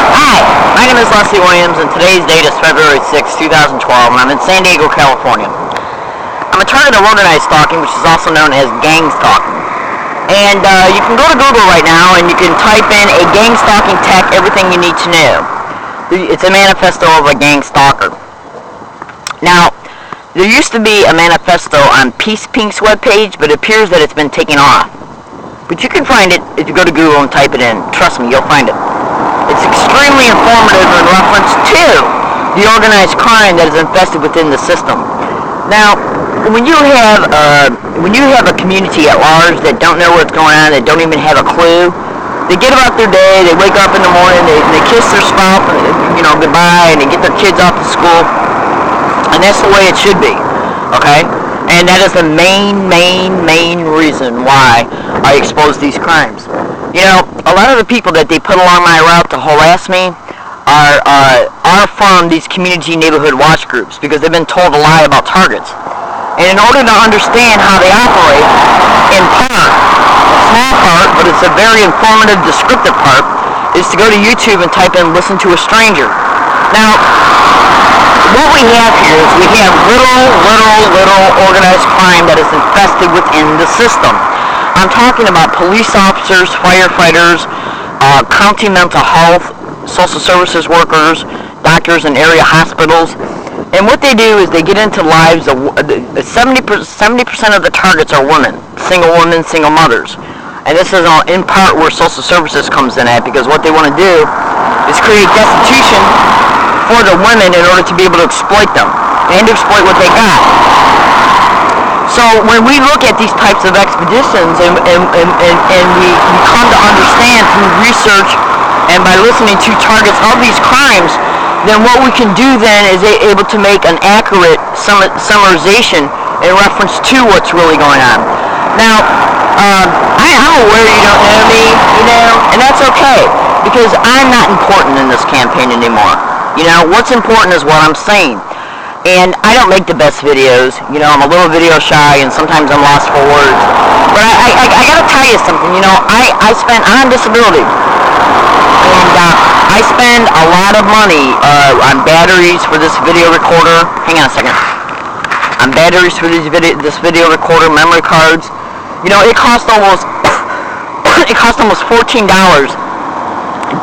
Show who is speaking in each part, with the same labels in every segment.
Speaker 1: Hi, my name is Leslie Williams, and today's date is February 6, 2012, and I'm in San Diego, California. I'm a target of organized stalking, which is also known as gangStalking. And you can go to Google right now, and you can type in a gangStalking tech, everything you need to know. It's a manifesto of a gang stalker. Now, there used to be a manifesto on Peace Pink's webpage, but it appears that it's been taken off. But you can find it if you go to Google and type it in. Trust me, you'll find it. It's extremely informative in reference to the organized crime that is infested within the system. Now, when you have a community at large that don't know what's going on, that don't even have a clue, they get about their day, they wake up in the morning, they kiss their spouse, goodbye, and they get their kids off to school, and that's the way it should be, okay? And that is the main reason why I expose these crimes. You know, a lot of the people that they put along my route to harass me are from these community neighborhood watch groups because they've been told a lie about targets. And in order to understand how they operate, in part, a small part, but it's a very informative, descriptive part, is to go to YouTube and type in "listen to a stranger." Now, what we have here is we have little organized crime that is infested within the system. I'm talking about police officers, firefighters, county mental health, social services workers, doctors in area hospitals. And what they do is they get into lives of 70% of the targets are women, single mothers. And this is in part where social services comes in at, because what they want to do is create destitution for the women in order to be able to exploit them and to exploit what they got. So when we look at these types of expeditions and we come to understand through research and by listening to targets of these crimes, then what we can do then is able to make an accurate summarization in reference to what's really going on. Now, I'm aware you don't know me, and that's okay, because I'm not important in this campaign anymore. What's important is what I'm saying. And I don't make the best videos. I'm a little video shy, and sometimes I'm lost for words. But I gotta tell you something. I'm on disability. And I spend a lot of money on batteries for this video recorder. Hang on a second. On batteries for this video recorder, memory cards. It cost almost $14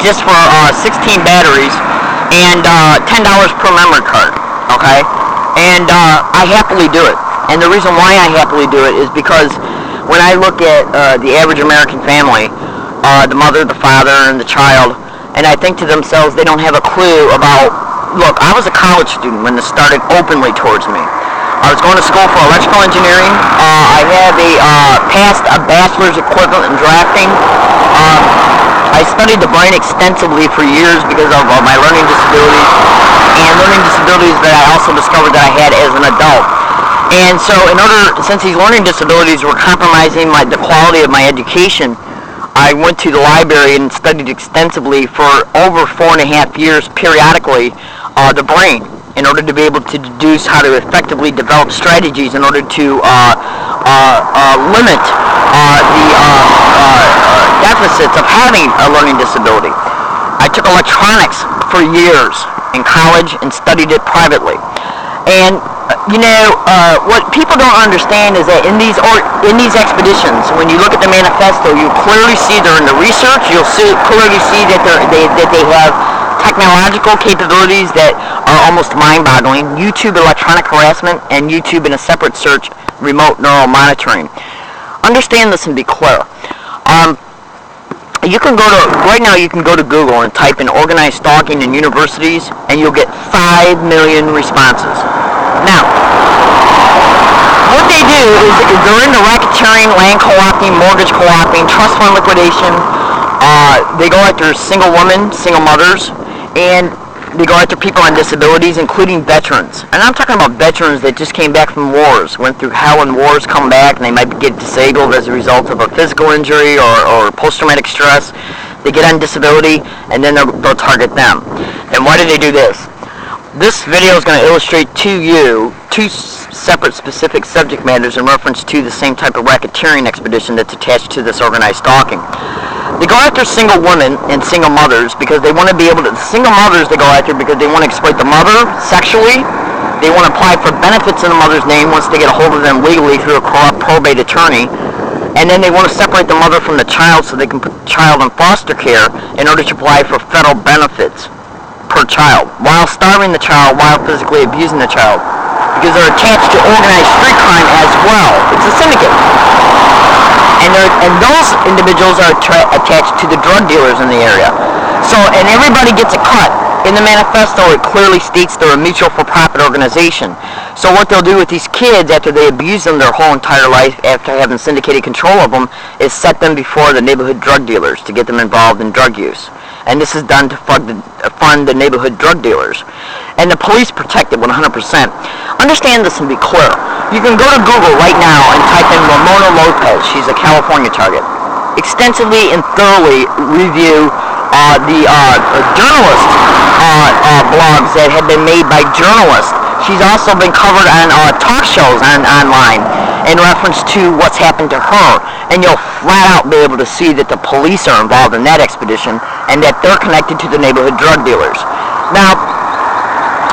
Speaker 1: just for 16 batteries and $10 per memory card. Okay? And I happily do it. And the reason why I happily do it is because when I look at the average American family, the mother, the father, and the child, and I think to themselves they don't have a clue about, look, I was a college student when this started openly towards me. I was going to school for electrical engineering. I have passed a bachelor's equivalent in drafting. I studied the brain extensively for years because of my learning disabilities, and learning disabilities that I also discovered that I had as an adult. And so since these learning disabilities were compromising the quality of my education, I went to the library and studied extensively for over 4.5 years periodically the brain, in order to be able to deduce how to effectively develop strategies in order to limit the deficits of having a learning disability. I took electronics for years in college and studied it privately. And what people don't understand is that in these expeditions, when you look at the manifesto, you clearly see they're in the research. You'll clearly see that they have technological capabilities that are almost mind-boggling. YouTube electronic harassment, and YouTube in a separate search, remote neural monitoring. Understand this and be clear. Right now you can go to Google and type in organized stalking in universities, and you'll get 5 million responses. Now, what they do is they're into racketeering, land co-opting, mortgage co-opting, trust fund liquidation. They go after single women, single mothers, and they go after people on disabilities, including veterans. And I'm talking about veterans that just came back from wars, went through hell in wars, come back, and they might get disabled as a result of a physical injury or post-traumatic stress. They get on disability, and then they'll target them. And why do they do this? This video is going to illustrate to you two separate specific subject matters in reference to the same type of racketeering expedition that's attached to this organized stalking. They go after single women and single mothers because they want to be able to, single mothers they go after because they want to exploit the mother sexually. They want to apply for benefits in the mother's name once they get a hold of them legally through a corrupt probate attorney. And then they want to separate the mother from the child so they can put the child in foster care in order to apply for federal benefits per child, while starving the child, while physically abusing the child. Because they're attached to organized street crime as well. It's a syndicate. And those individuals are attached to the drug dealers in the area. So, and everybody gets a cut. In the manifesto, it clearly states they're a mutual for-profit organization. So what they'll do with these kids after they abuse them their whole entire life, after having syndicated control of them, is set them before the neighborhood drug dealers to get them involved in drug use. And this is done to fund the neighborhood drug dealers. And the police protect it 100%. Understand this and be clear. You can go to Google right now and type in Ramona Lopez. She's a California target. Extensively and thoroughly review the journalist blogs that have been made by journalists. She's also been covered on talk shows online in reference to what's happened to her. And you'll flat out be able to see that the police are involved in that expedition and that they're connected to the neighborhood drug dealers. Now,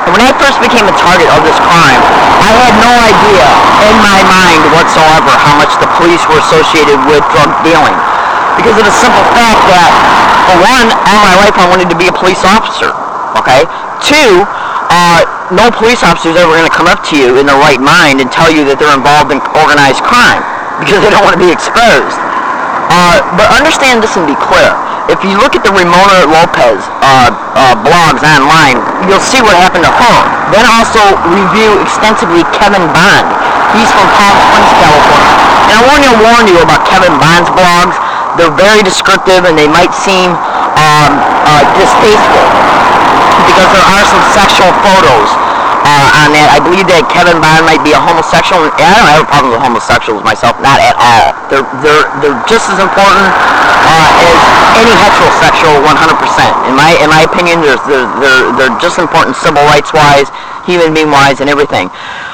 Speaker 1: when I first became a target of this crime, I had no idea in my mind whatsoever how much the police were associated with drug dealing. Because of the simple fact that, for one, all my life I wanted to be a police officer, okay? Two, no police officer is ever going to come up to you in their right mind and tell you that they're involved in organized crime, because they don't want to be exposed. But understand this and be clear. If you look at the Ramona Lopez blogs online, you'll see what happened to her. Then also review extensively Kevin Bond. He's from Palm Springs, California. And I want to warn you about Kevin Bond's blogs. They're very descriptive and they might seem distasteful because there are some sexual photos on that. I believe that Kevin Bond might be a homosexual. I don't have a problem with homosexuals myself, not at all. They're just as important as any heterosexual, 100%. In my opinion, they're just important civil rights wise, human being wise, and everything.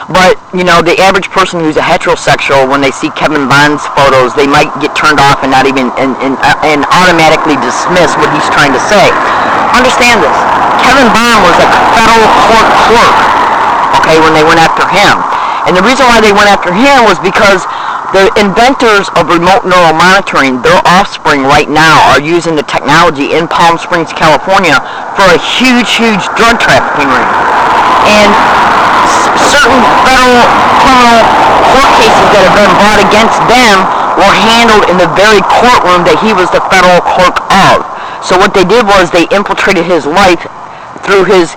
Speaker 1: But you know, the average person who's a heterosexual, when they see Kevin Bond's photos, they might get turned off and not even and automatically dismiss what he's trying to say. Understand this. Kevin Bond was a federal court clerk, okay, when they went after him. And the reason why they went after him was because the inventors of remote neural monitoring, their offspring right now are using the technology in Palm Springs, California for a huge drug trafficking ring. And certain federal criminal court cases that have been brought against them were handled in the very courtroom that he was the federal clerk of. So what they did was they infiltrated his life through his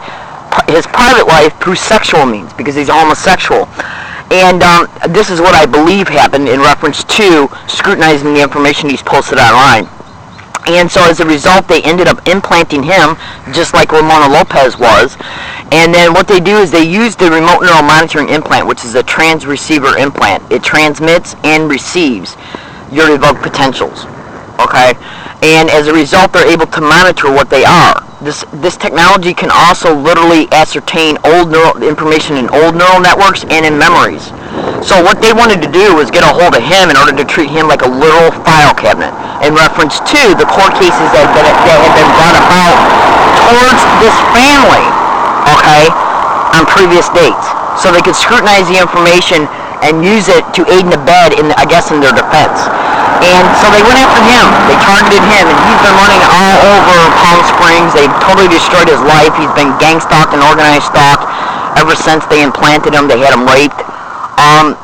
Speaker 1: private life through sexual means, because he's a homosexual. And this is what I believe happened in reference to scrutinizing the information he's posted online. And so as a result, they ended up implanting him, just like Ramona Lopez was. And then what they do is they use the remote neural monitoring implant, which is a transreceiver implant. It transmits and receives your evoked potentials. Okay? And as a result, they're able to monitor what they are. This technology can also literally ascertain old neural information in old neural networks and in memories. So what they wanted to do was get a hold of him in order to treat him like a literal file cabinet in reference to the court cases that had been brought about towards this family, okay, on previous dates. So they could scrutinize the information and use it to aid and abet in their defense. And so they went after him. They targeted him, and he's been running all over Palm Springs. They've totally destroyed his life. He's been gang-stalked and organized stalked ever since they implanted him. They had him raped.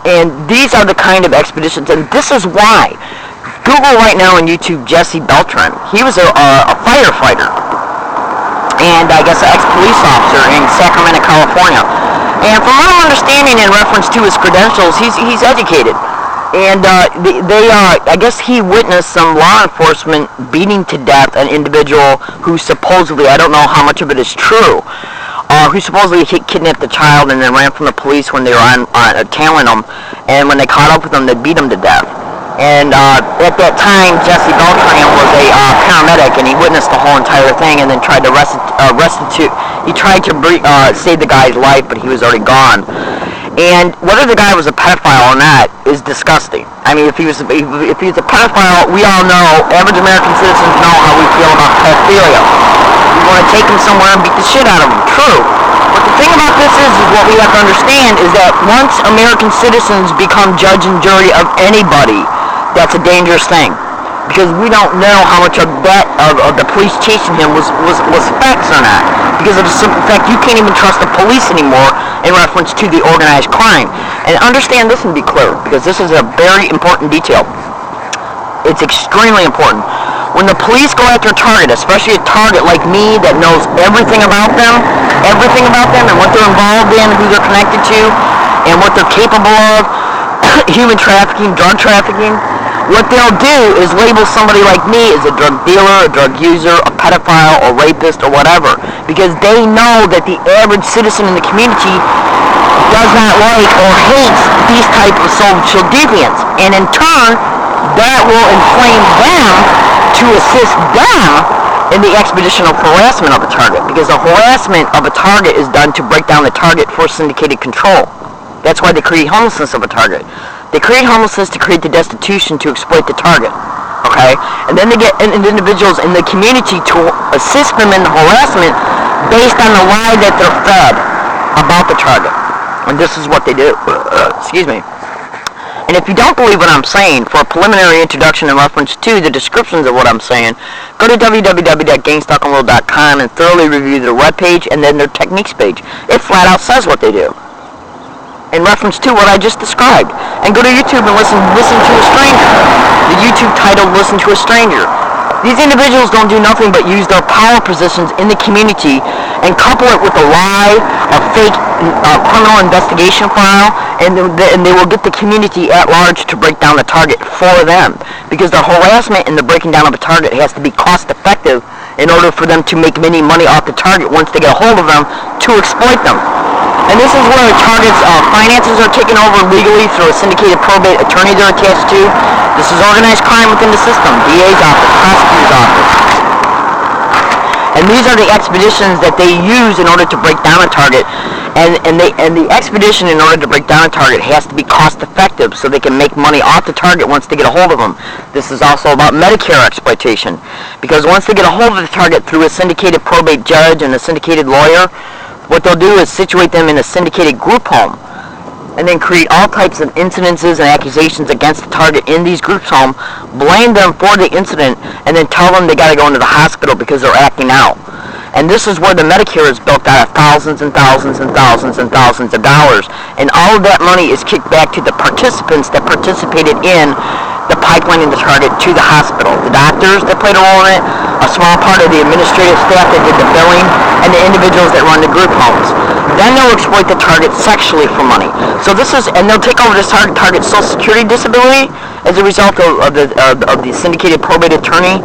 Speaker 1: And these are the kind of expeditions, and this is why. Google right now on YouTube Jesse Beltran. He was a firefighter, and I guess an ex-police officer in Sacramento, California. And from what I'm understanding in reference to his credentials, he's educated. And I guess he witnessed some law enforcement beating to death an individual who supposedly, I don't know how much of it is true, who supposedly kidnapped the child and then ran from the police when they were tailing him. And when they caught up with him, they beat him to death. And at that time, Jesse Beltran was a paramedic, and he witnessed the whole entire thing and then tried to restitute. He tried to save the guy's life, but he was already gone. And whether the guy was a pedophile or not is disgusting. I mean, if he was a pedophile, we all know, average American citizens know how we feel about pedophilia. We want to take him somewhere and beat the shit out of him. True. But the thing about this is what we have to understand is that once American citizens become judge and jury of anybody, that's a dangerous thing. Because we don't know how much of that of the police chasing him was facts or not. Because of the simple fact you can't even trust the police anymore in reference to the organized crime. And understand this and be clear, because this is a very important detail. It's extremely important. When the police go after a target, especially a target like me that knows everything about them and what they're involved in, who they're connected to, and what they're capable of, human trafficking, drug trafficking, what they'll do is label somebody like me as a drug dealer, a drug user, a pedophile, or rapist, or whatever. Because they know that the average citizen in the community does not like or hates these type of social deviants. And in turn, that will inflame them to assist them in the expedition of harassment of a target. Because the harassment of a target is done to break down the target for syndicated control. That's why they create homelessness of a target. They create homelessness to create the destitution to exploit the target. Okay? And then they get individuals in the community to assist them in the harassment based on the lie that they're fed about the target. And this is what they do. Excuse me. And if you don't believe what I'm saying, for a preliminary introduction in reference to the descriptions of what I'm saying, go to www.gangStalking.com and thoroughly review their webpage and then their techniques page. It flat out says what they do in reference to what I just described. And go to YouTube and listen to a stranger. The YouTube title, Listen to a Stranger. These individuals don't do nothing but use their power positions in the community and couple it with a lie, a fake criminal investigation file, and they will get the community at large to break down the target for them. Because the harassment and the breaking down of a target has to be cost effective in order for them to make many money off the target once they get a hold of them to exploit them. And this is where a target's finances are taken over legally through a syndicated probate attorney they're attached to. This is organized crime within the system, DA's office, prosecutor's office. And these are the expeditions that they use in order to break down a target. And the expedition in order to break down a target has to be cost effective so they can make money off the target once they get a hold of them. This is also about Medicare exploitation. Because once they get a hold of the target through a syndicated probate judge and a syndicated lawyer, what they'll do is situate them in a syndicated group home and then create all types of incidences and accusations against the target in these groups home, blame them for the incident, and then tell them they got to go into the hospital because they're acting out. And this is where the Medicare is built out of thousands and thousands and thousands and thousands of dollars. And all of that money is kicked back to the participants that participated in the pipeline in the target to the hospital. The doctors that played a role in it, a small part of the administrative staff that did the billing, and the individuals that run the group homes. Then they'll exploit the target sexually for money. So this is, and they'll take over this target's Social Security disability as a result of the syndicated probate attorney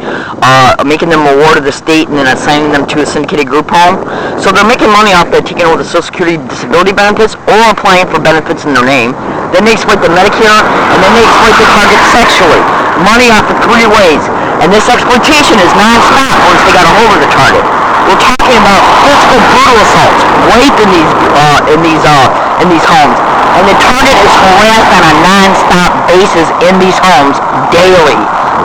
Speaker 1: making them a ward of the state and then assigning them to a syndicated group home. So they're making money off that, taking over the Social Security disability benefits or applying for benefits in their name. Then they exploit the Medicare, and then they exploit the target sexually. Money off of 3 ways. And this exploitation is non-stop once they got a hold of the target. We're talking about physical brutal assaults, rape in these homes. And the target is harassed on a non-stop basis in these homes daily,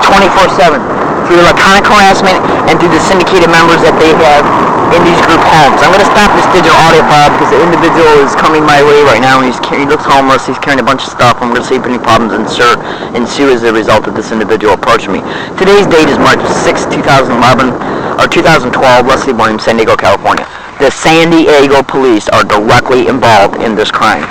Speaker 1: 24/7, through electronic harassment and through the syndicated members that they have in these group homes. I'm going to stop this digital audio file because the individual is coming my way right now. He looks homeless. He's carrying a bunch of stuff. I'm going to see if any problems ensue as a result of this individual approaching me. Today's date is March 6, 2011, or 2012, Leslie Williams, San Diego, California. The San Diego police are directly involved in this crime.